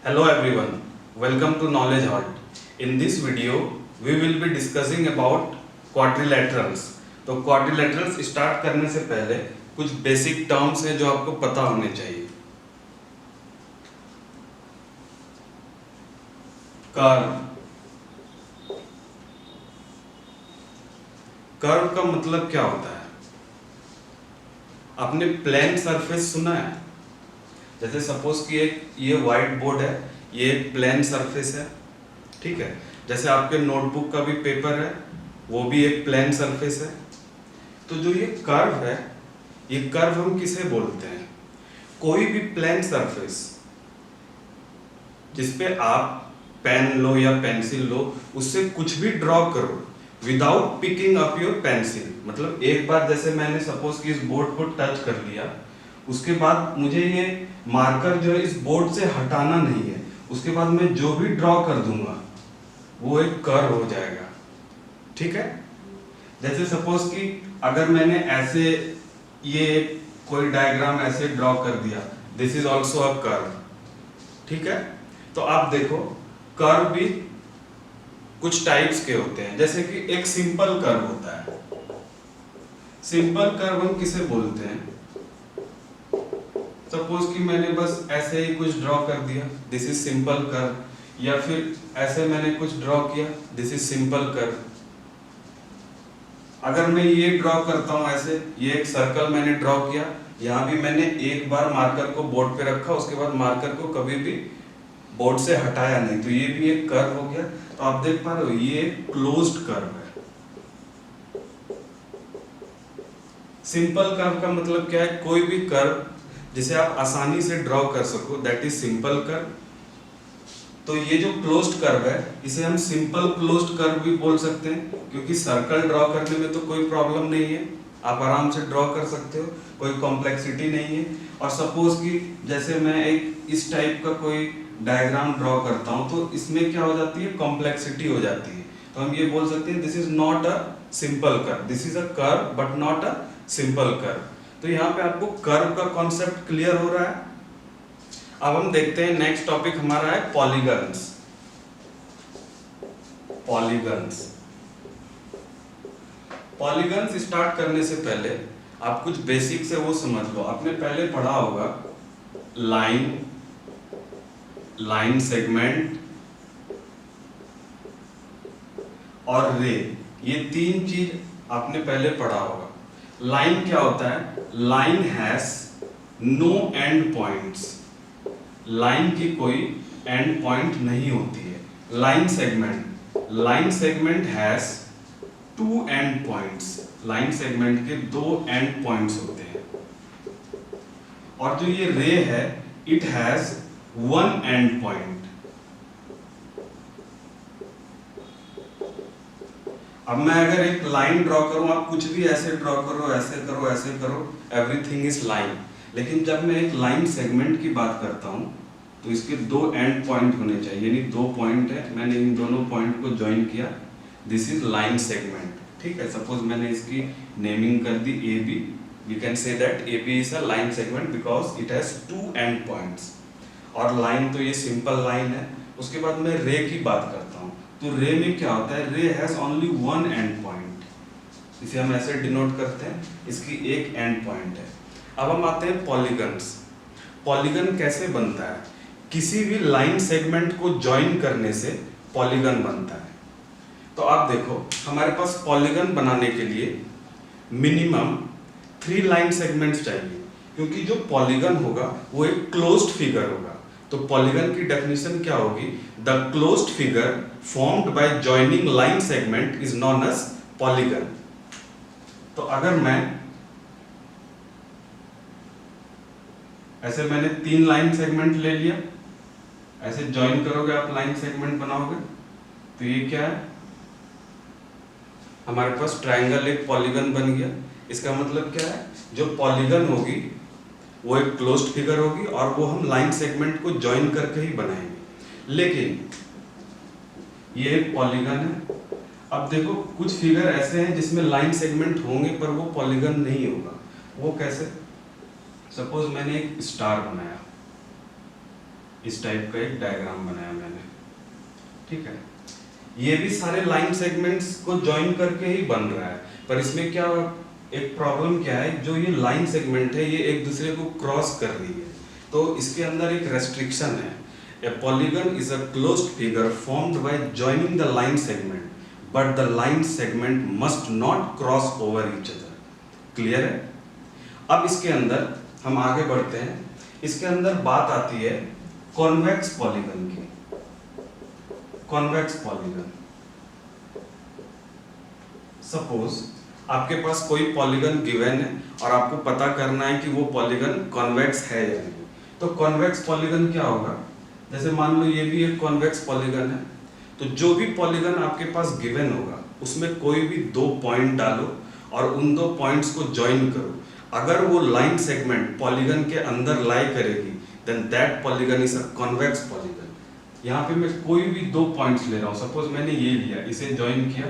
Hello everyone, welcome to Knowledge Hall. In this video, we will be discussing about quadrilaterals. तो quadrilaterals start करने से पहले कुछ basic terms हैं जो आपको पता होने चाहिए. कर्व. कर्व का मतलब क्या होता है? आपने प्लेन सरफेस सुना है? जैसे सपोज कि ये व्हाइट बोर्ड है, ये एक प्लेन सरफेस है, ठीक है. जैसे आपके नोटबुक का भी पेपर है, वो भी एक प्लेन सरफेस है. तो जो ये कर्व है, ये कर्व हम किसे बोलते हैं? कोई भी प्लेन सरफेस जिसपे आप पेन लो या पेंसिल लो, उससे कुछ भी ड्रॉ करो without picking up your pencil. मतलब एक बार जैसे मैंने सपोज कि इस बोर्ड को टच कर लिया, उसके बाद मुझे ये मार्कर जो है इस बोर्ड से हटाना नहीं है. उसके बाद मैं जो भी ड्रॉ कर दूंगा वो एक कर्व हो जाएगा, ठीक है. जैसे सपोज कि अगर मैंने ऐसे ये कोई डायग्राम ऐसे ड्रॉ कर दिया, this is also a curve, ठीक है. तो आप देखो, कर्व भी कुछ टाइप्स के होते हैं. जैसे कि एक सिंपल कर्व होता है. सिंपल कर्व हम किसे बोलते हैं? सपोज कि मैंने बस ऐसे ही कुछ ड्रॉ कर दिया, दिस इज सिंपल कर्व. या फिर ऐसे मैंने कुछ ड्रॉ किया, दिस इज सिंपल कर्व. अगर मैं ये ड्रॉ करता हूं ऐसे, ये एक सर्कल मैंने ड्रॉ किया, यहां भी मैंने एक बार मार्कर को बोर्ड पे रखा, उसके बाद मार्कर को कभी भी बोर्ड से हटाया नहीं, तो ये भी एक कर्व हो गया. तो आप देख पा रहे हो, ये क्लोज्ड कर्व है. सिंपल कर्व का मतलब क्या है? कोई भी कर्व जिसे आप आसानी से ड्रॉ कर सको, दैट इज सिंपल कर्व. तो ये जो क्लोज्ड कर्व है, इसे हम सिंपल क्लोज्ड कर्व भी बोल सकते हैं, क्योंकि सर्कल ड्रॉ करने में तो कोई प्रॉब्लम नहीं है, आप आराम से ड्रॉ कर सकते हो, कोई कॉम्प्लेक्सिटी नहीं है. और सपोज कि जैसे मैं एक इस टाइप का कोई डायग्राम ड्रॉ करता हूं, तो इसमें क्या हो जाती है? कॉम्प्लेक्सिटी हो जाती है. तो हम ये बोल सकते हैं, this is not a simple curve, this is a curve but not a simple curve. तो यहाँ पे आपको कर्व का कॉन्सेप्ट क्लियर हो रहा है. अब हम देखते हैं नेक्स्ट टॉपिक हमारा है पॉलीगन्स. पॉलीगन्स पॉलीगन्स स्टार्ट करने से पहले आप कुछ बेसिक से वो समझ लो. आपने पहले पढ़ा होगा लाइन, लाइन सेगमेंट और रे. ये तीन चीज आपने पहले पढ़ा होगा. लाइन क्या होता है? Line has no end points. Line की कोई एंड पॉइंट नहीं होती है. Line segment, line segment has two end points. Line segment के दो एंड पॉइंट्स होते हैं. और जो ये रे है, it has one and point. अब मैं अगर एक लाइन ड्रॉ करूं, आप कुछ भी ऐसे ड्रॉ करो, ऐसे करो, ऐसे करो, एवरीथिंग इज लाइन. लेकिन जब मैं एक लाइन सेगमेंट की बात करता हूं, तो इसके दो एंड पॉइंट होने चाहिए. यानी दो पॉइंट है, मैंने इन दोनों पॉइंट को ज्वाइन किया, दिस इज लाइन सेगमेंट, ठीक है. सपोज मैंने इसकी नेमिंग कर दी A B, we can say that A B is a line segment because it has two end points. और लाइन तो ये सिंपल लाइन है. उसके बाद मैं रे की बात करता हूँ, तो रे में क्या होता है? रे has only one and point. इसे हम ऐसे डिनोट करते हैं, इसकी एक एंड पॉइंट है. अब हम आते हैं पॉलीगन्स. पॉलीगन कैसे बनता है? किसी भी लाइन सेगमेंट को ज्वाइन करने से पॉलीगन बनता है. तो आप देखो, हमारे पास पॉलीगन बनाने के लिए मिनिमम 3 लाइन सेगमेंट्स चाहिए, क्योंकि जो पॉलीगन होगा वो एक क्लोज्ड फिगर होगा. तो पॉलीगन की डेफिनेशन क्या होगी? The closed figure formed by joining line segment is known as polygon. तो अगर मैं ऐसे, मैंने 3 लाइन सेगमेंट ले लिया, ऐसे ज्वाइन करोगे आप, लाइन सेगमेंट बनाओगे, तो ये क्या है? हमारे पास ट्रायंगल एक पॉलीगन बन गया. इसका मतलब क्या है? जो पॉलीगन होगी वो एक क्लोज्ड फिगर होगी, और वो हम लाइन सेगमेंट को ज्वाइन करके ही बनाएंगे. लेकिन ये एक पॉलीगन है. अब देखो, कुछ फिगर ऐसे हैं जिसमें लाइन सेगमेंट होंगे पर वो पॉलीगन नहीं होगा. वो कैसे? सपोज मैंने एक स्टार बनाया, इस टाइप का एक डायग्राम बनाया मैंने, ठीक है। ये भी सारे लाइन सेगमेंट्स को ज्वाइन करके ही बन रहा है, पर इसमें क्या एक प्रॉब्लम क्या है, जो ये लाइन सेगमेंट है ये एक दूसरे को क्रॉस कर रही है, तो इसके अंदर एक रेस्ट्रिक्शन है। ए polygon is a closed figure formed by joining the line segment, but the line segment must not cross over each other. Clear है? अब इसके अंदर हम आगे बढ़ते हैं। इसके अंदर बात आती है कॉन्वेक्स पॉलीगन की। कॉन्वेक्स पॉलीगन, सपोज आपके पास कोई पॉलीगन गिवन है और आपको पता करना है कि वो पॉलीगन कॉन्वेक्स है या नहीं। तो कॉन्वेक्स पॉलीगन क्या होगा, जैसे मान लो ये भी एक कॉन्वेक्स पॉलीगन है, तो जो भी पॉलीगन आपके पास गिवन होगा उसमें कोई भी 2 पॉइंट डालो और उन 2 पॉइंट्स को ज्वाइन करो। अगर वो लाइन सेगमेंट पॉलीगन के अंदर लाई करेगी, then that polygon is a convex polygon. यहाँ पे मैं कोई भी 2 पॉइंट्स ले रहा हूँ, सपोज मैंने ये लिया, इसे ज्वाइन किया,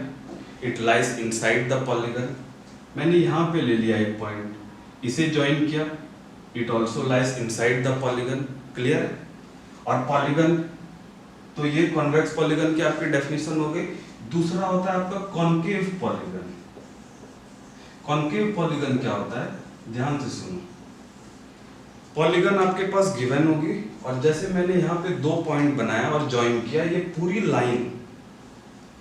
it lies inside the polygon. मैंने यहाँ पे ले लिया एक पॉइंट, इसे ज्वाइन किया, it also lies inside the polygon. Clear? और पॉलीगन, तो ये कॉन्वेक्स पॉलीगन की आपकी डेफिनेशन हो गई। दूसरा होता है आपका कॉन्केव पॉलीगन। कॉन्केव पॉलीगन क्या होता है, ध्यान से सुनो। पॉलीगन आपके पास गिवन होगी और जैसे मैंने यहाँ पे 2 पॉइंट बनाया और ज्वाइन किया, ये पूरी लाइन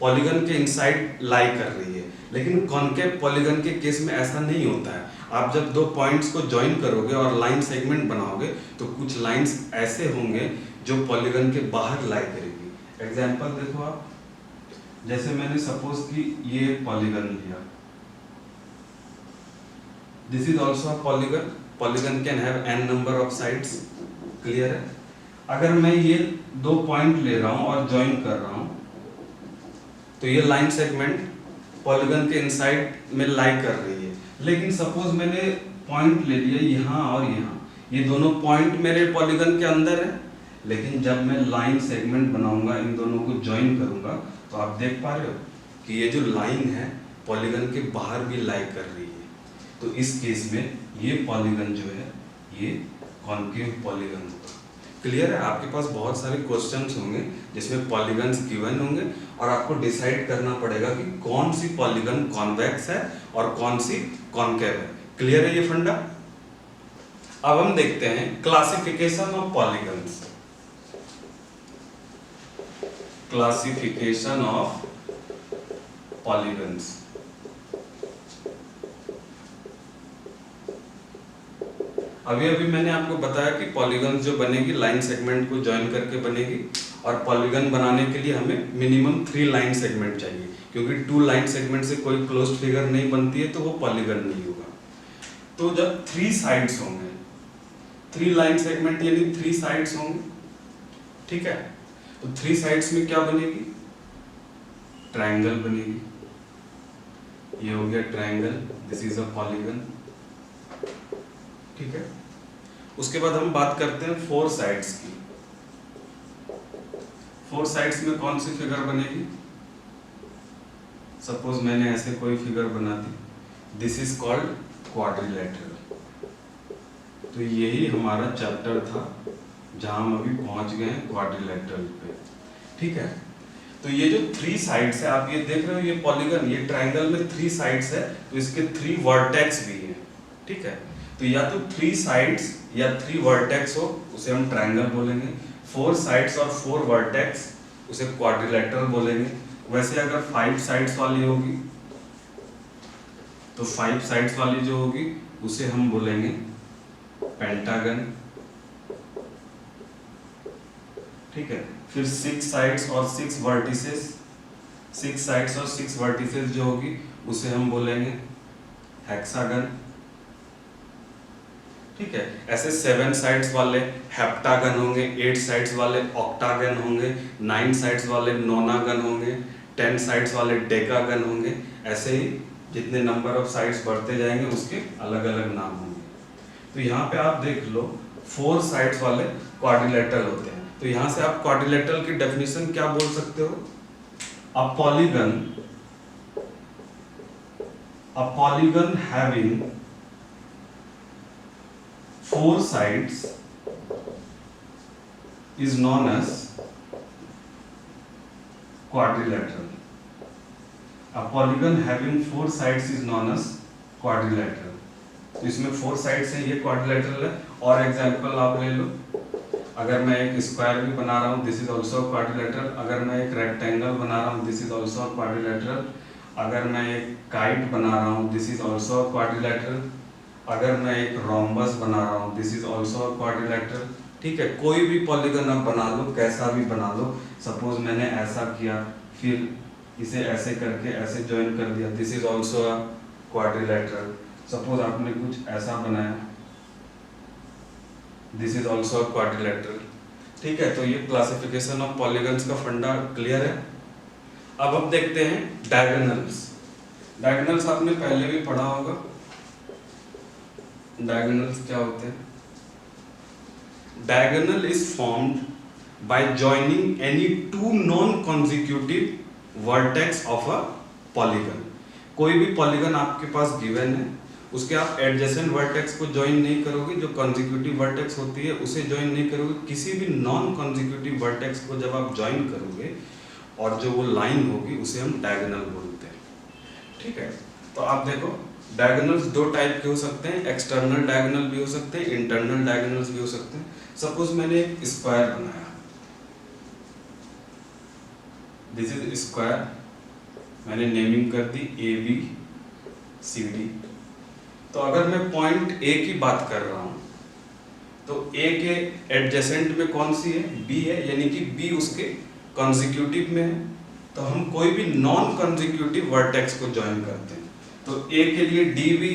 पॉलीगन के इनसाइड लाई कर रही है। लेकिन कॉन्केव पॉलीगन के केस में ऐसा नहीं होता है। आप जब 2 पॉइंट्स को ज्वाइन करोगे और लाइन सेगमेंट बनाओगे तो कुछ लाइंस ऐसे होंगे जो पॉलीगन के बाहर लाई करेगी। एग्जांपल देखो आप, जैसे मैंने सपोज कि ये पॉलीगन लिया, this is also a polygon. Polygon can have n number of sides. Clear है? अगर मैं ये 2 पॉइंट ले रहा हूं और ज्वाइन कर रहा हूं, तो ये लाइन सेगमेंट पॉलीगन के इनसाइड में लाई कर रही है। लेकिन सपोज मैंने पॉइंट ले लिया यहाँ और यहाँ, ये दोनों पॉइंट मेरे पॉलीगन के अंदर है, लेकिन जब मैं लाइन सेगमेंट बनाऊंगा, इन दोनों को ज्वाइन करूंगा, तो आप देख पा रहे हो कि ये जो लाइन है पॉलीगन के बाहर भी लाई कर रही है। तो इस केस में ये पॉलीगन जो है ये कॉन्केव पॉलीगन होगा। क्लियर है? आपके पास बहुत सारे क्वेश्चंस होंगे जिसमें पॉलीगन्स गिवन होंगे और आपको डिसाइड करना पड़ेगा कि कौन सी पॉलीगन कॉन्वेक्स है और कौन सी कॉन्केव है। क्लियर है ये फंडा? अब हम देखते हैं classification of polygons. Classification of polygons. अभी मैंने आपको बताया कि पॉलीगन जो बनेगी लाइन सेगमेंट को ज्वाइन करके बनेगी, और पॉलीगन बनाने के लिए हमें मिनिमम 3 लाइन सेगमेंट चाहिए, क्योंकि 2 लाइन सेगमेंट से कोई क्लोज्ड फिगर नहीं बनती है, तो वो पॉलीगन नहीं होगा। तो जब 3 साइड्स होंगे, 3 लाइन सेगमेंट यानी 3 साइड्स होंगे, ठीक है। तो 3 साइड्स में क्या बनेगी, ट्रायंगल बनेगी। ये हो गया triangle, this is a polygon, ठीक है। उसके बाद हम बात करते हैं 4 साइड्स की। 4 साइड्स में कौन सी फिगर बनेगी, सपोज मैंने ऐसे कोई फिगर बना दी, दिस इज कॉल्ड क्वाड्रिलेटरल। तो यही हमारा चैप्टर था जहां हम अभी पहुंच गए हैं क्वाड्रिलेटरल पे, ठीक है। तो ये जो 3 साइड्स है, आप ये देख रहे हो, ये पॉलीगन, ये ट्रायंगल में 3 साइड्स है, तो इसके 3 वर्टेक्स भी हैं, ठीक है। तो या तो 3 साइड्स या 3 वर्टेक्स हो, उसे हम ट्रायंगल बोलेंगे। 4 साइड्स और 4 वर्टेक्स, उसे क्वाड्रिलेटरल बोलेंगे। वैसे अगर 5 साइड्स वाली होगी, तो 5 साइड्स वाली जो होगी उसे हम बोलेंगे पेंटागन, ठीक है। फिर 6 साइड्स और 6 वर्टिसेस, 6 साइड्स और 6 वर्टिसेस जो होगी उसे हम बोलेंगे हेक्सागन, ठीक है। ऐसे 7 साइड्स वाले हेप्टागन होंगे, 8 साइड्स वाले ऑक्टागन होंगे, 9 साइड्स वाले नोनागन होंगे, 10 साइड्स वाले डेकागन होंगे। ऐसे ही जितने नंबर ऑफ साइड्स बढ़ते जाएंगे उसके अलग अलग नाम होंगे। तो यहाँ पे आप देख लो 4 साइड्स वाले क्वाड्रिलेटरल होते हैं। तो यहाँ से आप क्वाड्रिलेटरल की डेफिनेशन क्या बोल सकते हो, a polygon having 4 sides is known as quadrilateral. A polygon having 4 sides is known as quadrilateral. तो इसमें 4 साइड्स हैं, ये क्वाड्रिलेटरल है। और एग्जांपल आप ले लो, अगर मैं एक स्क्वायर भी बना रहा हूँ, दिस इज ऑल्सो क्वाड्रिलेटरल। अगर मैं एक रेक्टेंगल बना रहा हूँ, दिस इज ऑल्सो क्वाड्रिलेटरल। अगर मैं एक काइट बना रहा हूँ, दिस इज ऑल्सो क्वाड्रिलेटरल। अगर मैं एक रोम्बस बना रहा हूँ, दिस इज ऑल्सो क्वाड्रिलेटरल। ठीक है, कोई भी पॉलीगन आप बना लो, कैसा भी बना लो। सपोज मैंने ऐसा किया, फिर इसे ऐसे करके ऐसे ज्वाइन कर दिया, this is also a quadrilateral. Suppose आपने कुछ ऐसा बनाया, this is also a quadrilateral. ठीक है, तो ये क्लासिफिकेशन ऑफ पॉलीगन्स का फंडा क्लियर है। अब देखते हैं डायगोनल्स। डायगोनल्स आपने पहले भी पढ़ा होगा। डायगोनल्स क्या होते हैं? Diagonal is formed by joining any two non consecutive vertex of a polygon. कोई भी पॉलीगन आपके पास गिवन है, उसके आप एडजेसेंट वर्टेक्स को ज्वाइन नहीं करोगे, जो कॉन्जिक्यूटिव वर्टेक्स होती है उसे ज्वाइन नहीं करोगे। किसी भी नॉन कॉन्जिक्यूटिव वर्टेक्स को जब आप ज्वाइन करोगे और जो वो लाइन होगी उसे हम डायगोनल बोलते हैं। ठीक है, तो आप देखो डायगोनल्स दो टाइप के हो सकते हैं, एक्सटर्नल डायगोनल भी हो सकते हैं, इंटरनल डायगोनल्स भी हो सकते हैं। सपोज मैंने एक स्क्वायर बनाया, दिस इज स्क्वायर, मैंने नेमिंग कर दी ए बी सी डी। तो अगर मैं पॉइंट ए की बात कर रहा हूं, तो ए के एडजेसेंट में कौन सी है? बी है, यानी कि बी उसके कॉन्जिक्यूटिव में है। तो हम कोई भी नॉन कॉन्जिक्यूटिव वर्टेक्स को ज्वाइन करते हैं। तो ए के लिए डी भी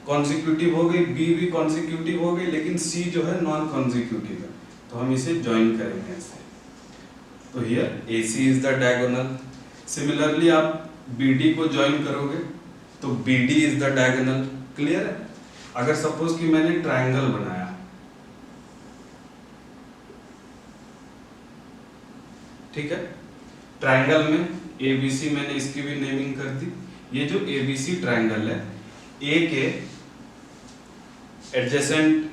कॉन्जिक्यूटिव हो गई, बी भी कॉन्जिक्यूटिव हो गई, लेकिन सी जो है नॉन कॉन्जिक्यूटिव है, तो हम इसे ज्वाइन करेंगे ऐसे। तो here A C is the diagonal. Similarly आप बी डी को ज्वाइन करोगे तो B D is the diagonal. Clear है? अगर सपोज कि मैंने ट्रायंगल बनाया, ठीक है, ट्रायंगल में ए बी सी मैंने इसकी भी नेमिंग कर दी। ये जो ए बी सी ट्रायंगल है, ए के एडजेसेंट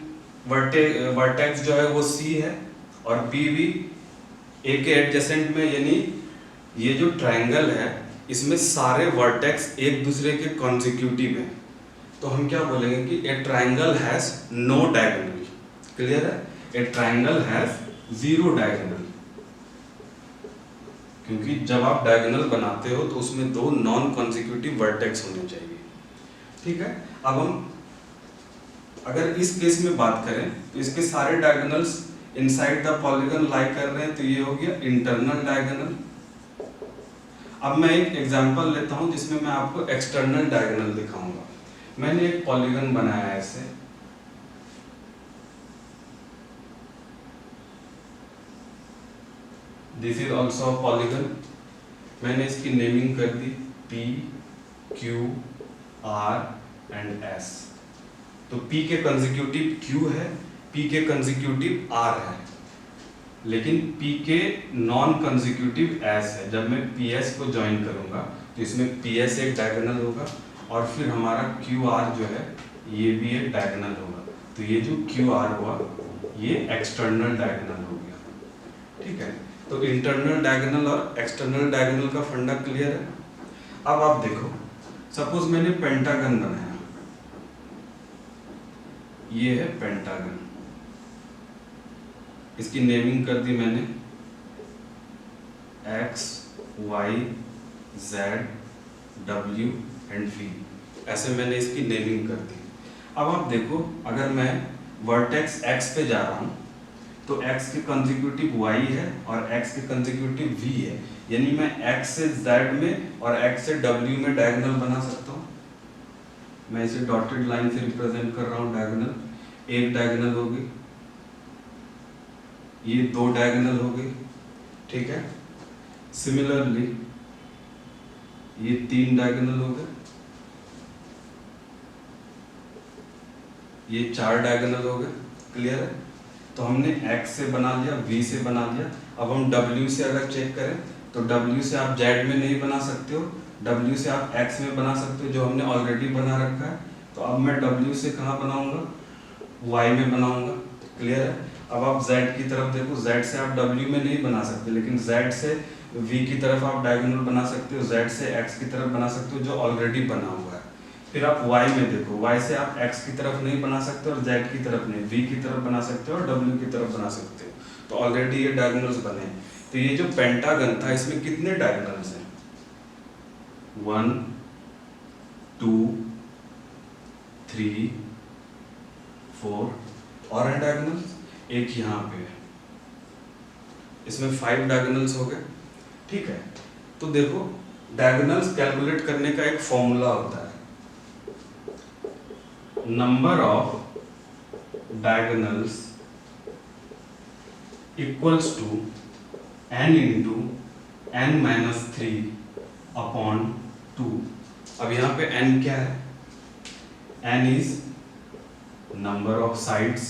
वर्टेक्स जो है वो सी है, और बी भी ए के एडजेसेंट में, यानी ये जो ट्रायंगल है इसमें सारे वर्टेक्स एक दूसरे के कॉन्जिक्यूटिव हैं। तो हम क्या बोलेंगे कि a triangle has no diagonal. Clear है? A triangle has zero diagonal, क्योंकि जब आप डायगोनल बनाते हो तो उसमें दो नॉन कॉन्जिक्यूटिव वर्टेक्स होने चाहिए। ठीक है, अब हम अगर इस केस में बात करें तो इसके सारे डायगोनल्स इनसाइड द पॉलीगन लाई कर रहे हैं, तो ये हो गया इंटरनल डायगोनल। अब मैं एक एग्जांपल लेता हूं जिसमें मैं आपको एक्सटर्नल डायगोनल दिखाऊंगा। मैंने एक पॉलीगन बनाया है ऐसे, दिस इज ऑल्सो पॉलीगन। मैंने इसकी नेमिंग कर दी P, Q, R and S। तो P के कंसेक्यूटिव Q है, P के कंसेक्यूटिव R है, लेकिन P के नॉन कंसेक्यूटिव S है। जब मैं PS को ज्वाइन करूंगा तो इसमें PS एक डायगोनल होगा, और फिर हमारा QR जो है ये भी एक डायगोनल होगा। तो ये जो QR हुआ ये एक्सटर्नल डायगोनल हो गया। ठीक है, तो इंटरनल डायगोनल और एक्सटर्नल डायगोनल का फंडा क्लियर है। अब आप देखो, सपोज मैंने पेंटागन बनाया, ये है पेंटागन, इसकी नेमिंग कर दी मैंने X, Y, Z, W and V, ऐसे मैंने इसकी नेमिंग कर दी। अब आप देखो, अगर मैं वर्टेक्स X पे जा रहा हूं तो X के कंसेक्यूटिव Y है और X के कंसेक्यूटिव V है, यानी मैं X से Z में और X से W में डायगोनल बना सकता हूँ। मैं इसे डॉटेड लाइन से रिप्रेजेंट कर रहा हूँ डायगोनल। एक डायगोनल हो गई, ये दो डायगोनल हो गई। ठीक है, सिमिलरली ये तीन डायगोनल हो गए, ये चार डायगोनल हो गए। क्लियर है? तो हमने X से बना लिया, V से बना लिया। अब हम W से अगर चेक करें तो W से आप Z में नहीं बना सकते हो, W से आप X में बना सकते हो, जो हमने ऑलरेडी बना रखा है। तो अब मैं W से कहाँ बनाऊंगा? Y में बनाऊंगा। क्लियर है? अब आप z की तरफ देखो, z से आप w में नहीं बना सकते, लेकिन z से v की तरफ आप डायगोनल बना सकते हो, z से x की तरफ बना सकते हो जो ऑलरेडी बना हुआ है। फिर आप y में देखो, y से आप x की तरफ नहीं बना सकते और z की तरफ नहीं, v की तरफ बना सकते हो और w की तरफ बना सकते हो, तो ऑलरेडी ये डायगोनल्स बने। तो ये जो पेंटागन था इसमें कितने डायगोनल्स हैं? 1 2 3 4 और हैं डायगोनल्स, एक यहाँ पे है, इसमें 5 डायगोनल्स हो गए। ठीक है, तो देखो डायगोनल्स कैलकुलेट करने का एक फॉर्मूला होता है, number of diagonals equals to n into n minus 3 upon 2। अब यहाँ पे n क्या है? n is number of sides,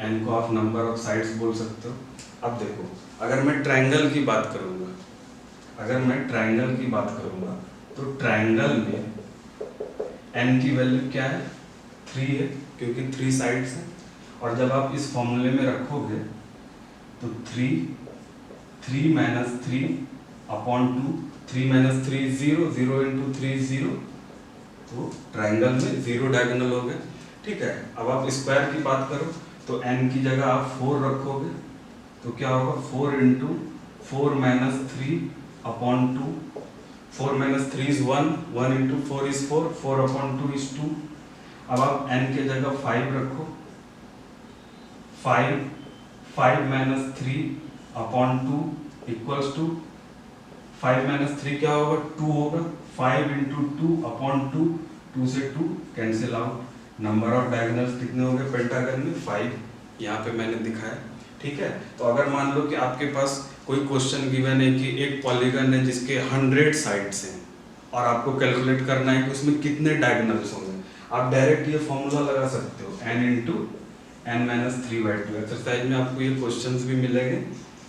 n को आप नंबर ऑफ साइड्स बोल सकते हो। अब देखो, अगर मैं ट्रायंगल की बात करूंगा, तो ट्रायंगल में n की वैल्यू क्या है? 3 है, क्योंकि 3 साइड्स हैं। और जब आप इस फॉर्मूले में रखोगे तो 3 माइनस 3 अपॉन 2, 3 माइनस 3 0, 0 इंटू 3 0, तो ट्रायंगल में 0 डायगोनल हो गए। ठीक है, अब आप स्क्वायर की बात करो तो n की जगह आप 4 रखोगे तो क्या होगा? 4 into 4 minus 3 upon 2, 4 minus 3 is 1, 1 into 4 is 4, 4 upon 2 is 2। अब आप n के जगह 5 रखो, 5 minus 3 upon 2 equals to 5 minus 3 क्या होगा? 2 होगा, 5 इंटू 2 अपॉन 2, 2 से 2 cancel out. Number of diagonals कितने हो गए पेंटागन में? 5, यहाँ पे मैंने दिखाया। ठीक है, तो अगर मान लो कि आपके पास कोई क्वेश्चन गिवन है कि एक पॉलीगन है जिसके 100 साइड्स हैं और आपको कैलकुलेट करना है कि उसमें कितने डायगोनल्स होंगे, आप डायरेक्ट ये फॉर्मूला लगा सकते हो, n into n minus 3/2। Exercise में आपको ये क्वेश्चंस भी मिलेंगे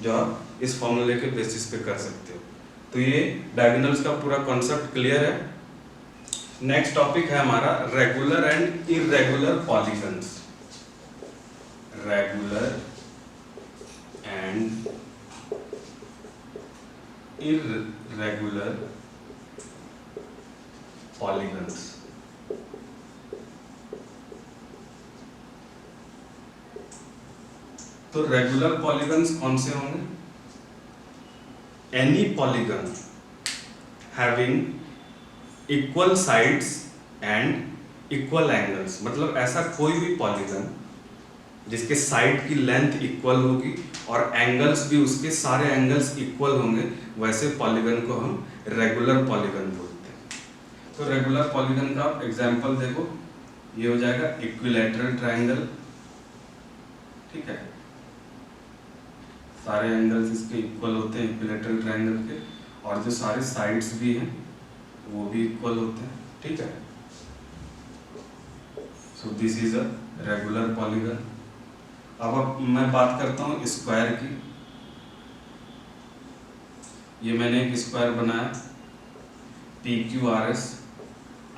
जो आप इस फॉर्मूले के बेसिस पे कर सकते हो। तो ये डायगोनल्स का पूरा कॉन्सेप्ट क्लियर है। नेक्स्ट टॉपिक है हमारा regular and irregular polygons. Regular and irregular polygons. तो रेगुलर पॉलीगन्स कौन से होंगे? Any polygon having equal sides and equal angles, मतलब ऐसा कोई भी पॉलीगन जिसके साइड की लेंथ इक्वल होगी और एंगल्स भी उसके सारे एंगल्स इक्वल होंगे, वैसे पॉलीगन को हम रेगुलर पॉलीगन बोलते हैं। तो रेगुलर पॉलीगन का आप एग्जांपल देखो, ये हो जाएगा इक्विलैटरल ट्रायंगल। ठीक है, सारे एंगल्स इसके इक्वल होते हैं इक्विलैटरल ट्रायंगल के, और जो सारे साइड्स भी हैं वो भी इक्वल होते हैं। ठीक है, so this is a regular polygon. अब मैं बात करता हूँ स्क्वायर की। ये मैंने एक स्क्वायर बनाया PQRS।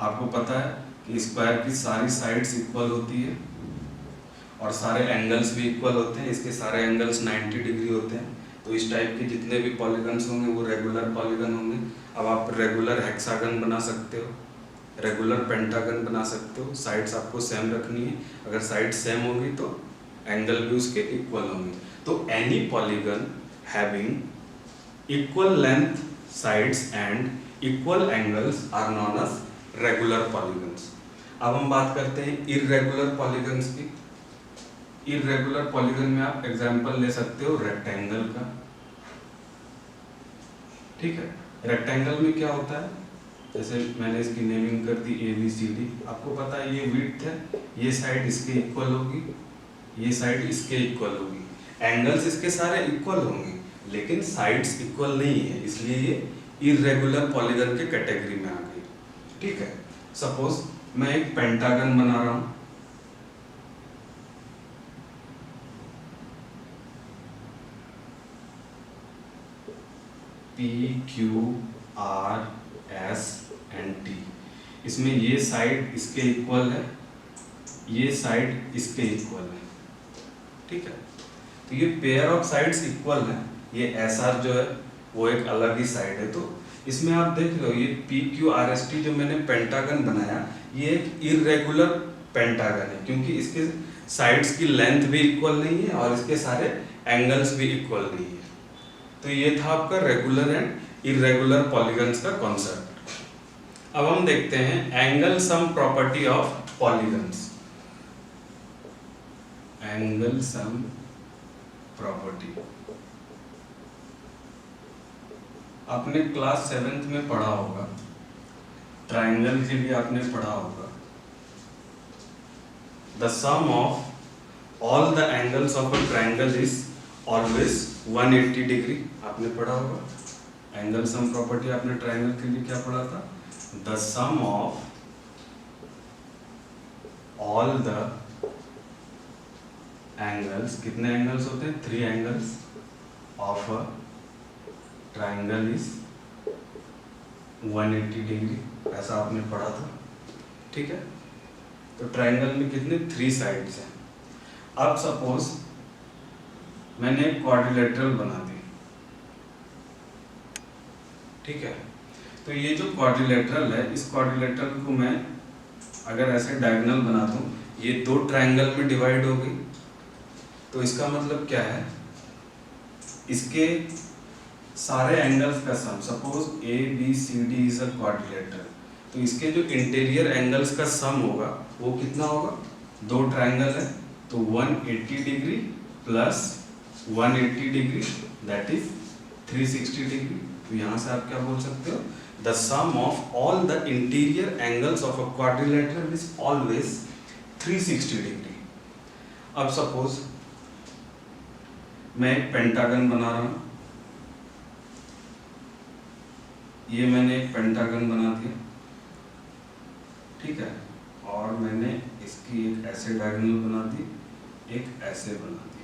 आपको पता है कि स्क्वायर की सारी साइड्स इक्वल होती है और सारे एंगल्स भी इक्वल होते हैं, इसके सारे एंगल्स 90 डिग्री होते हैं। तो इस टाइप के जितने भी पॉलीगन्स होंगे वो रेगुलर पॉलीगन होंगे। अब आप रेगुलर हेक्सागन बना सकते हो, रेगुलर पेंटागन बना सकते हो, साइड्स आपको सेम रखनी है। अगर साइड सेम होगी तो एंगल भी उसके इक्वल होंगे। तो any polygon having equal length sides and equal angles are known as regular polygons. अब हम बात करते हैं इररेगुलर पॉलीगन्स की। इररेगुलर पॉलीगन में आप एग्जांपल ले सकते हो रेक्टेंगल का। ठीक है, रेक्टेंगल में क्या होता है, जैसे मैंने इसकी नेमिंग कर दी ABCD। आपको पता है ये विड्थ है, ये साइड इसके इक्वल होगी, ये साइड इसके इक्वल होगी, एंगल्स इसके सारे इक्वल होंगे, लेकिन साइड्स इक्वल नहीं है, इसलिए ये इररेगुलर पॉलीगन के कैटेगरी में आ गई। ठीक है, सपोज मैं एक पेंटागन बना रहा हूं, PQRS एंड T। इसमें ये साइड इसके इक्वल है, ये साइड इसके इक्वल है। ठीक है। तो ये पेयर ऑफ साइड्स इक्वल है, ये SR जो है वो एक अलग ही साइड है। तो इसमें आप देख लो ये PQRST जो मैंने पेंटागन बनाया, ये एक इरेगुलर पेंटागन है क्योंकि इसके साइड्स की लेंथ भी इक्वल नहीं है और इसके सारे एंगल्स भी इक्वल नहीं है। तो ये था आपका रेगुलर एंड इरेगुलर पॉलीगन्स का कॉन्सेप्ट। अब हम देखते हैं angle sum property of polygons. Angle sum property आपने क्लास 7th में पढ़ा होगा, ट्राइंगल के लिए आपने पढ़ा होगा the sum of all the angles of a triangle is always 180 degree, आपने पढ़ा होगा। एंगल सम प्रॉपर्टी आपने ट्राइंगल के लिए क्या पढ़ा था? The sum of all the angles, कितने एंगल्स होते हैं? 3 angles of a triangle is 180 degree, ऐसा आपने पढ़ा था, ठीक है। तो ट्राइंगल में कितने? 3 साइड्स हैं। अब सपोज मैंने एक क्वाड्रिलेटरल बना दी, ठीक है। तो ये जो क्वाड्रिलेटरल है, इस क्वाड्रिलेटरल को मैं अगर ऐसे डायगोनल बना दूं, ये 2 ट्राइंगल में डिवाइड हो गई। तो इसका मतलब क्या है? इसके सारे एंगल्स का sum, suppose ABCD is a quadrilateral, तो इसके जो इंटीरियर एंगल्स का सम होगा वो कितना होगा? 2 ट्राइंगल है तो 180 degree plus 180 degree that is 360 degree. तो यहाँ से आप क्या बोल सकते हो? The sum of all the interior angles of a quadrilateral is always 360 degree. अब सपोज मैं एक पेंटागन बना रहा हूं, ये मैंने एक पेंटागन बना दिया, ठीक है, और मैंने इसकी एक ऐसे डायगोनल बना दी, एक ऐसे बना दी।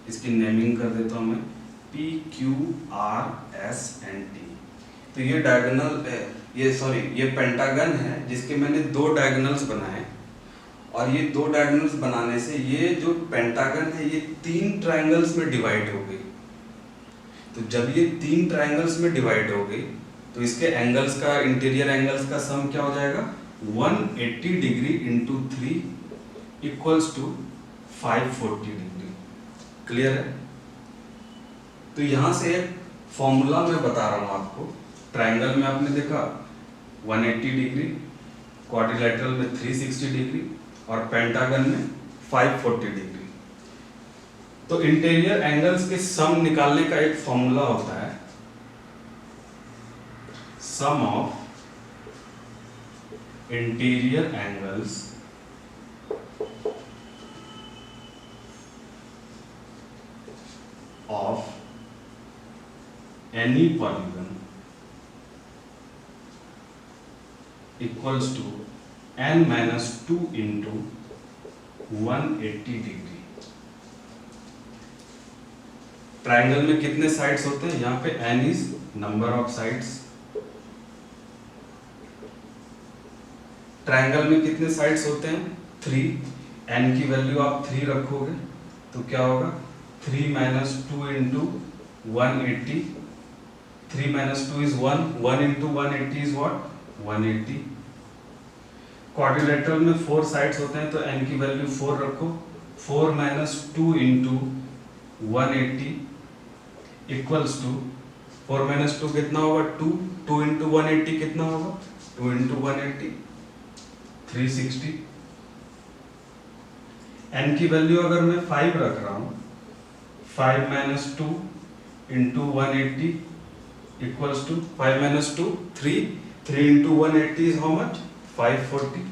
इसकी नेमिंग कर देता हूं मैं PQRSNT। तो ये डायगोनल है, ये पेंटागन है जिसके मैंने 2 डायगोनल्स बनाए, और ये 2 डायगोनल्स बनाने से ये जो पेंटागन है ये 3 ट्राइंगल्स में डिवाइड हो गई। तो जब ये 3 ट्राइंगल्स में डिवाइड हो गई तो इसके एंगल्स का, इंटीरियर एंगल्स का सम क्या हो जाएगा? 180 degree into 3 equals to 540 degree. Clear है? तो यहां से एक फॉर्मूला मैं बता रहा हूं आपको। ट्राइंगल में आपने देखा 180 डिग्री, क्वाड्रिलेटरल में 360 डिग्री और पेंटागन में 540 डिग्री। तो इंटीरियर एंगल्स के सम निकालने का एक फॉर्मूला होता है, sum of interior angles of any polygon equals to n-2 into 180 degree. Triangle में कितने साइड्स होते हैं? यहाँ पे n is number of sides. Triangle में कितने साइड्स होते हैं? 3। n की वैल्यू आप 3 रखोगे तो क्या होगा? 3 - 2 into 180। 3 - 2 is 1, 1 into 180 is what? 180। Quadrilateral में 4 साइड्स होते हैं तो n की वैल्यू 4 रखो। 4 - 2 इंटू 180 इक्वल्स टू 4 - 2 कितना होगा? 2। 2 इंटू 180 कितना होगा? 2 इंटू 180 360। n की वैल्यू अगर मैं 5 रख रहा हूं, 5 - 2 into 180 equals to 5 - 2 3, 3 into 180 is how much? 540।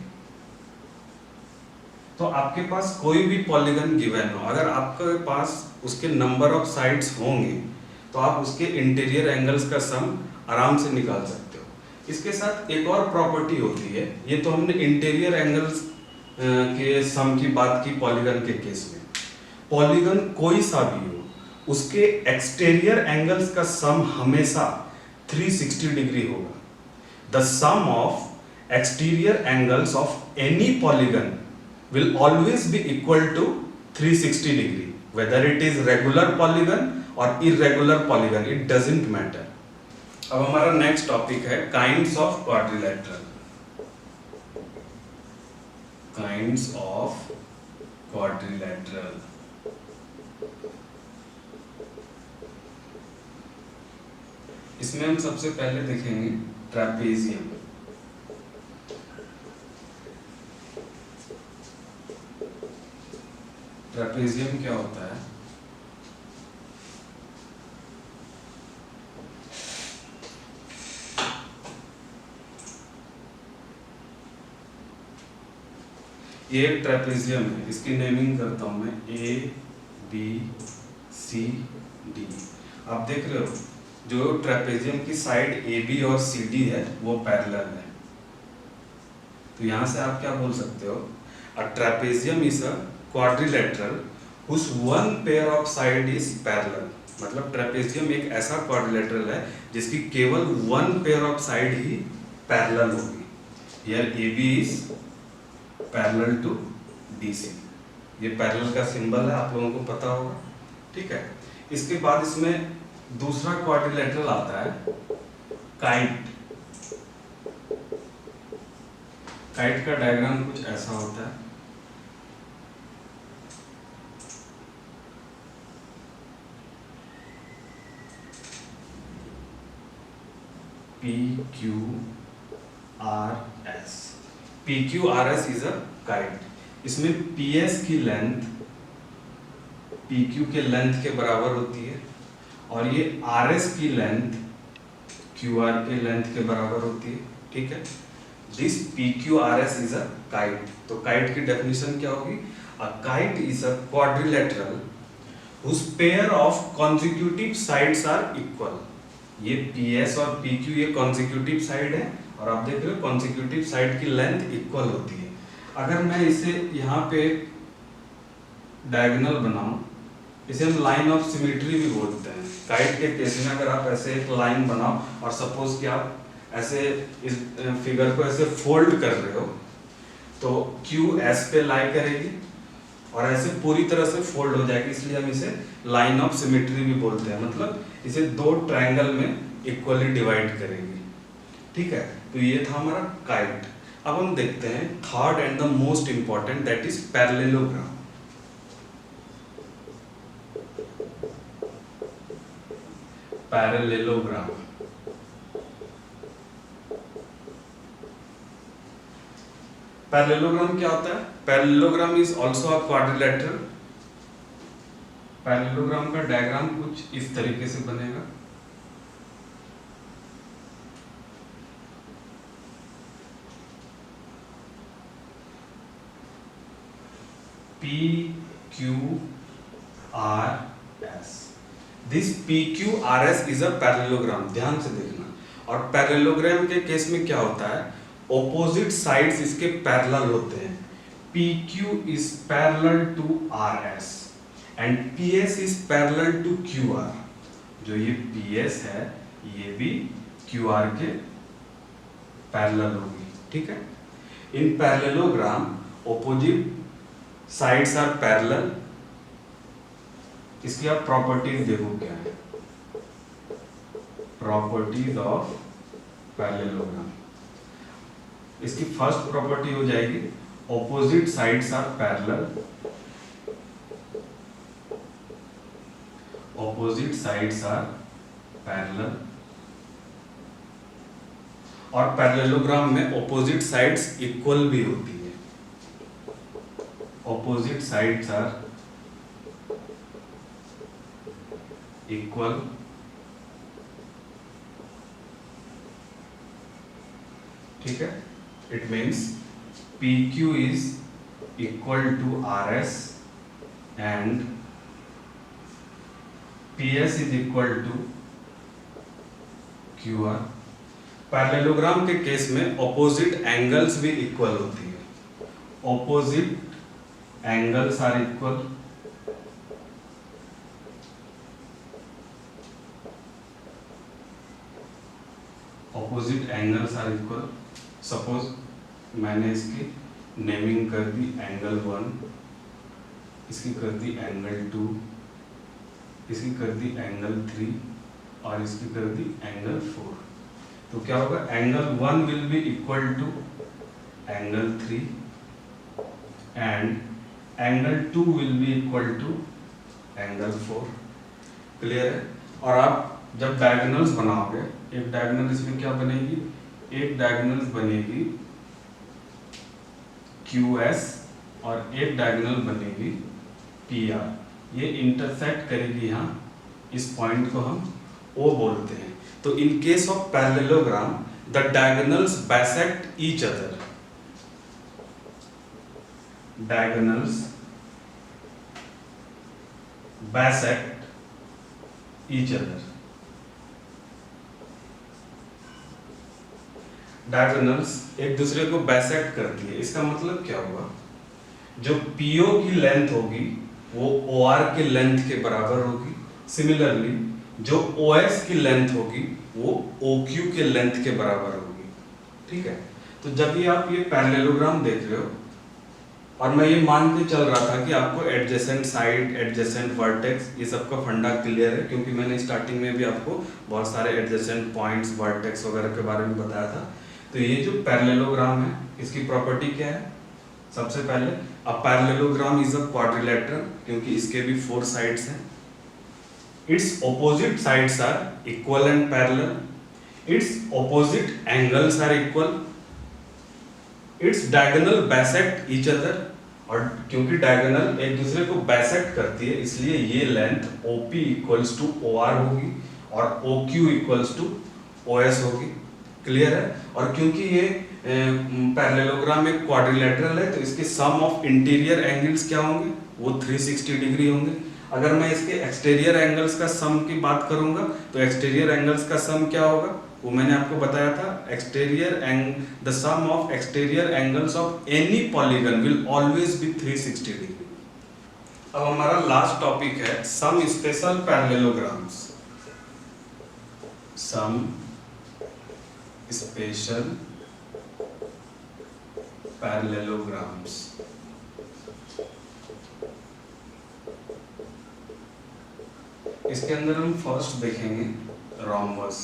तो आपके पास कोई भी पॉलीगन गिवन हो, अगर आपके पास उसके नंबर ऑफ साइड्स होंगे तो आप उसके इंटीरियर एंगल्स का सम आराम से निकाल सकते हो। इसके साथ एक और प्रॉपर्टी होती है, ये तो हमने इंटीरियर एंगल्स के सम की बात की पॉलीगन के केस में। पॉलीगन कोई सा भी हो, उसके एक्सटीरियर एंगल्स का सम हमेशा 360 डिग्री होगा। The sum of exterior angles of any polygon will always be equal to 360 degree. whether it is regular polygon or irregular polygon, it doesn't matter. अब हमारा नेक्स्ट टॉपिक है kinds of quadrilateral. Kinds of quadrilateral. इसमें हम सबसे पहले देखेंगे trapezium. Trapezium क्या होता है? ये एक ट्रेपेजियम है. इसकी नेमिंग करता हूं मैं ए बी सी डी. आप देख रहे हो जो ट्रेपेजियम की साइड ए बी और सी डी है वो पैरेलल है. तो यहां से आप क्या बोल सकते हो? A trapezium is a quadrilateral whose one pair of side is parallel. मतलब ट्रेपेजियम एक ऐसा क्वाड्रिलेटरल है जिसकी केवल वन पेयर ऑफ साइड ही पैरेलल होगी. Here AB is parallel to DC. ये पैरेलल का सिंबल है, आप लोगों को पता होगा. ठीक है. इसके बाद इसमें दूसरा क्वाड्रिलेटरल आता है काइट. काइट का डायग्राम कुछ ऐसा होता है. PQRS. PQRS is a kite. इसमें PS की लेंथ PQ के लेंथ के बराबर होती है और ये RS की लेंथ QR के लेंथ के बराबर होती है. ठीक है. This PQRS is a kite. तो काइट की डेफिनेशन क्या होगी? A kite is a quadrilateral whose pair of consecutive sides are equal. ये PS और PQ ये कॉन्जिक्यूटिव साइड है और आप देख रहे हो कॉन्जिक्यूटिव साइड की लेंथ इक्वल होती है. अगर मैं इसे यहाँ पे डायगोनल बनाऊं, इसे हम लाइन ऑफ सिमेट्री भी बोलते हैं. काइट के केस में अगर आप ऐसे एक लाइन बनाओ और सपोज कि आप ऐसे इस फिगर को ऐसे फोल्ड कर रहे हो तो Q S पे लाई करेगी और ऐसे पूरी तरह से फोल्ड हो जाएगी, इसलिए हम इसे लाइन ऑफ सिमेट्री भी बोलते हैं. मतलब इसे दो ट्रायंगल में इक्वली डिवाइड करेंगे. ठीक है. तो ये था हमारा काइट. अब हम देखते हैं third and the most important, that is parallelogram. Parallelogram. Parallelogram क्या होता है? Parallelogram is also a quadrilateral. Parallelogram का डायग्राम कुछ इस तरीके से बनेगा. PQRS. This PQRS is a parallelogram. ध्यान से देखना. और पैरेललोग्राम के केस में क्या होता है? ऑपोजिट साइड्स इसके पैरेलल होते हैं. PQ is parallel to RS and PS is parallel to QR. जो ये PS है ये भी QR के पैरेलल होगी. ठीक है. In parallelogram opposite sides are parallel. इसकी आप प्रॉपर्टीज देखो क्या है. Properties of parallelogram. इसकी फर्स्ट प्रॉपर्टी हो जाएगी opposite sides are parallel. Opposite sides are parallel. और पैरेललोग्राम में opposite sides equal भी होती है. Opposite sides are equal. ठीक है. It means PQ is equal to RS and PS is equal to QR. Parallelogram के केस में opposite angles भी इक्वल होती है. Opposite angles are equal. Opposite angles are equal. Suppose मैंने इसकी naming कर दी एंगल 1 इसकी कर दी एंगल 2, इसकी कर दी एंगल 3 और इसकी कर दी एंगल 4। तो क्या होगा, angle 1 will be equal to angle 3 and angle 2 will be equal to angle 4। Clear है। और आप जब डायगोनल्स बनाओगे, एक डायगोनल इसमें क्या बनेगी, एक डायगोनल बनेगी QS और एक डायगोनल बनेगी PR। ये इंटरसेक्ट करेगी यहाँ, इस पॉइंट को हम O बोलते हैं। तो इन case of parallelogram the diagonals bisect each other, diagonals bisect each other. Diagonals एक दूसरे को बाइसेक्ट करती है, इसका मतलब क्या हुआ, जो PO की लेंथ होगी वो OR के लेंथ के बराबर होगी। सिमिलरली जो OS की लेंथ होगी वो OQ के लेंथ के बराबर होगी। ठीक है। तो जब ये आप ये पैरेललोग्राम देख रहे हो, और मैं ये मान के चल रहा था कि आपको एडजेसेंट साइड, एडजेसेंट वर्टेक्स, ये सब का फंडा क्लियर है, क्योंकि मैंने स्टार्टिंग में भी आपको बहुत सारे एडजेसेंट पॉइंट्स, वर्टेक्स वगैरह के बारे में बताया था। तो ये जो पैरेललोग्राम है, इसकी प्रॉपर्टी क्या है, सबसे पहले a parallelogram is a quadrilateral, क्योंकि इसके भी 4 साइड्स हैं। Its opposite sides are equal and parallel, its opposite angles are equal, its diagonal bisect each other, और क्योंकि डायगोनल एक दूसरे को बाइसेक्ट करती है इसलिए ये length OP equals to OR होगी और OQ इक्वल्स टू OS होगी। क्लियर है। और क्योंकि ये पैरेललोग्राम एक क्वाड्रिलेटरल है तो इसके सम ऑफ इंटीरियर एंगल्स क्या होंगे, वो 360 डिग्री होंगे। अगर मैं इसके एक्सटीरियर एंगल्स का सम की बात करूंगा तो एक्सटीरियर एंगल्स का सम क्या होगा, वो मैंने आपको बताया था, the sum of exterior angles of any polygon will always be 360 degree. अब हमारा लास्ट टॉपिक है some special parallelograms. Some special parallelograms. इसके अंदर हम फर्स्ट देखेंगे रोम्बस।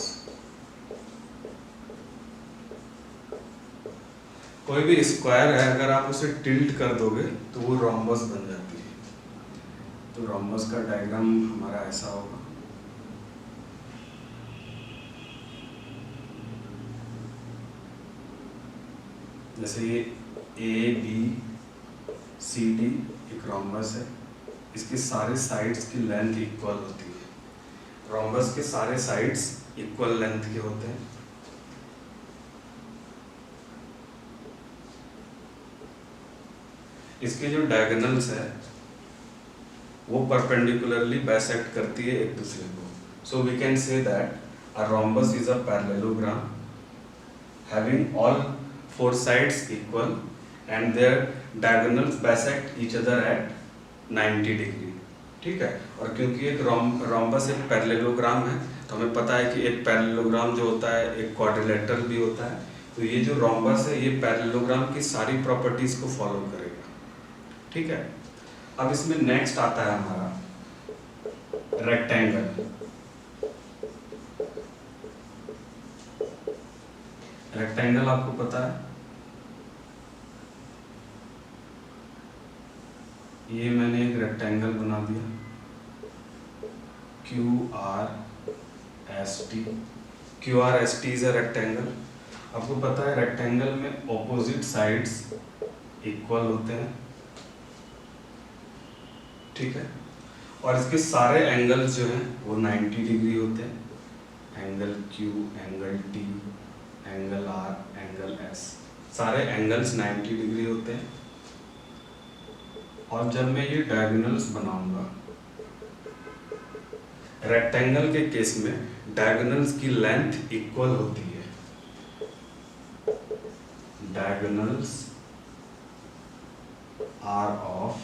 कोई भी स्क्वायर है, अगर आप उसे टिल्ट कर दोगे तो वो रोम्बस बन जाती है। तो रोम्बस का डायग्राम हमारा ऐसा होगा। जैसे ये ABCD एक रोम्बस है, इसके सारे साइड्स की लेंथ इक्वल होती है। रोम्बस के सारे साइड्स इक्वल लेंथ के होते हैं। इसके जो डायगोनल्स है वो परपेंडिकुलरली बाइसेक्ट करती है एक दूसरे को। So we can say that a rhombus is a parallelogram having all 4 sides equal and their diagonals bisect each other at 90 degree. ठीक है। और क्योंकि एक रोम्बस एक पैरेललोग्राम है तो हमें पता है कि एक पैरेललोग्राम जो होता है एक क्वाड्रिलेटरल भी होता है। तो ये जो रोम्बस है ये पैरेललोग्राम की सारी प्रॉपर्टीज को फॉलो करेगा। ठीक है। अब इसमें नेक्स्ट आता है हमारा रेक्टेंगल। रेक्टेंगल आपको पता है, ये मैंने एक रेक्टेंगल बना दिया QRST इज अ रेक्टेंगल। आपको पता है रेक्टेंगल में ऑपोजिट साइड्स इक्वल होते हैं। ठीक है। और इसके सारे एंगल्स जो हैं वो 90 डिग्री होते हैं। Angle Q, angle T, angle R, angle S, सारे एंगल्स 90 डिग्री होते हैं। और जब मैं ये डायगोनल्स बनाऊंगा, रेक्टेंगल के केस में डायगोनल्स की लेंथ इक्वल होती है। Diagonals are of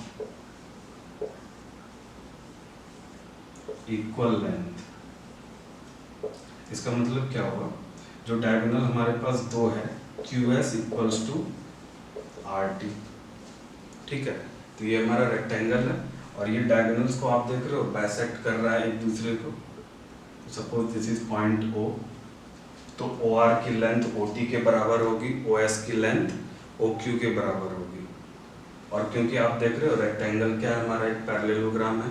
equal length. इसका मतलब क्या होगा, जो डायगोनल हमारे पास 2 है, QS इक्वल्स टू RT। ठीक है। तो ये हमारा रेक्टेंगल है और ये डायगोनल्स को आप देख रहे हो बाइसेक्ट कर रहा है एक दूसरे को। Suppose this is point O, तो OR की लेंथ OT के बराबर होगी, OS की लेंथ OQ के बराबर होगी। और क्योंकि आप देख रहे हो रेक्टेंगल क्या है हमारा, एक पैरेललोग्राम है,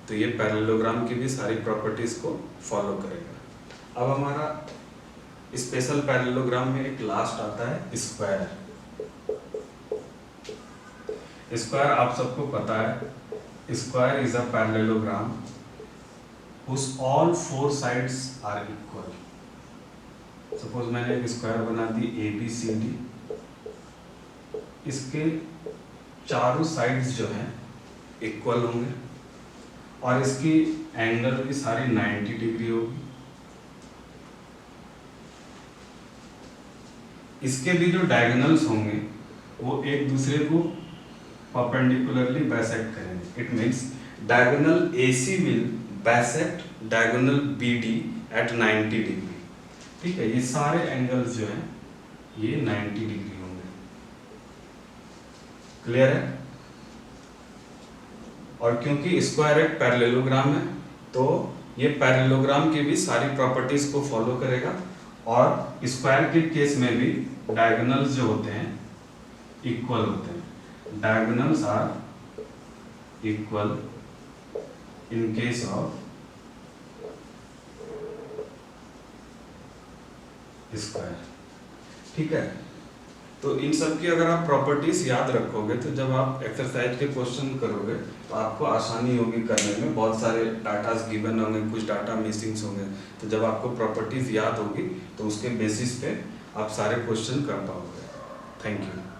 तो ये पैरेललोग्राम की भी सारी प्रॉपर्टीज को फॉलो करेगा। अब हमारा स्पेशल पैरेललोग्राम में एक लास्ट आता है स्क्वायर। स्क्वायर आप सबको पता है, square is a parallelogram whose all four sides are equal। Suppose मैंने एक स्क्वायर बना दी ABCD, इसके चारों साइड्स जो हैं इक्वल होंगे और इसकी एंगल भी सारी 90 डिग्री होगी। इसके भी जो डायगोनल्स होंगे वो एक दूसरे को परपेंडिकुलरली बाइसेक्ट करेंगे। It means diagonal AC will bisect diagonal BD at 90 degree. ठीक है, ये सारे एंगल्स जो हैं ये 90 डिग्री होंगे। क्लियर है? और क्योंकि स्क्वायर एक पैरेललोग्राम है तो ये पैरेललोग्राम की भी सारी प्रॉपर्टीज को फॉलो करेगा और स्क्वायर के केस में भी डायगोनल्स जो होते हैं इक्वल होते हैं। Diagonals are equal in case of square. ठीक है, तो इन सब की अगर आप प्रॉपर्टीज याद रखोगे तो जब आप एक्सरसाइज के क्वेश्चन करोगे तो आपको आसानी होगी करने में। बहुत सारे डाटास गिवन होंगे, कुछ डाटा मिसिंग्स होंगे, तो जब आपको प्रॉपर्टीज याद होगी तो उसके बेसिस पे आप सारे क्वेश्चन कर पाओगे। Thank you.